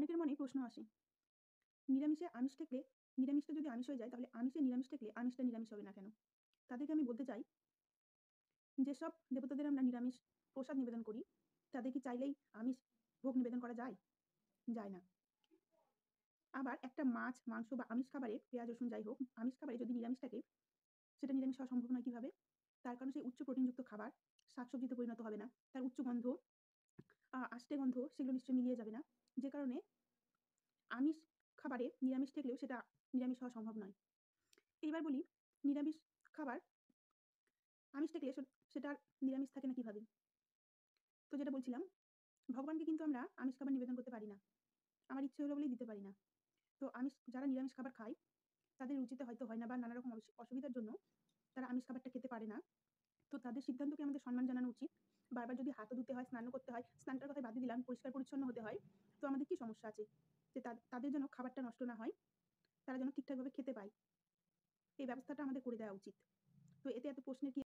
অনেকের মনে প্রশ্ন আসে, নিরামিষে আমিষ থাকলে নিরামিষটা যদি আমিষ হয়ে যায় তাহলে আমিষে নিরামিষ থাকলে আমিষটা নিরামিষ হবে না কেন? তাদেরকে আমি বলতে চাই, যেসব দেবতাদের আমরা নিরামিষ প্রসাদ নিবেদন করি, তাদের কি চাইলেই আমিষ ভোগ নিবেদন করা যায়? যায় না। আবার একটা মাছ, মাংস বা আমিষ খাবারে পেঁয়াজ, রসুন যাই হোক, আমিষ খাবারে যদি নিরামিষ থাকে, সেটা নিরামিষ হওয়া সম্ভব নয় কিভাবে? তার কারণ সেই উচ্চ প্রোটিনযুক্ত খাবার শাকসবজিতে পরিণত হবে না। তার উচ্চ গন্ধ, আষ্টে গন্ধ সেগুলো নিশ্চয়ই মিলিয়ে যাবে না। যে কারণে আমিষ খাবারে নিরামিষ থাকলেও সেটা নিরামিষ হওয়া সম্ভব নয়। এইবার বলি, নিরামিষ খাবার আমিষ থাকলে সেটা আর নিরামিষ থাকে না কিভাবে? তো যেটা বলছিলাম, ভগবানকে কিন্তু আমরা আমিষ খাবার নিবেদন করতে পারি না। আমার ইচ্ছে হলো বলেই দিতে পারি না। তো যারা নিরামিষ খাবার খায়, তাদের রুচিতে হয়তো হয় না বা নানা রকম অসুবিধার জন্য তারা আমিষ খাবারটা খেতে পারে না। তো তাদের সিদ্ধান্তকে আমাদের সম্মান জানানো উচিত। বারবার যদি হাতও ধুতে হয়, স্নানও করতে হয়, স্নানটার কথা বাদই দিলাম, পরিষ্কার পরিচ্ছন্ন হতে হয়, তো আমাদের কি সমস্যা আছে? যে তাদের যেন খাবারটা নষ্ট না হয়, তারা যেন ঠিকঠাকভাবে খেতে পায়। এই ব্যবস্থাটা আমাদের করে দেওয়া উচিত। তো এতে এত প্রশ্নের কি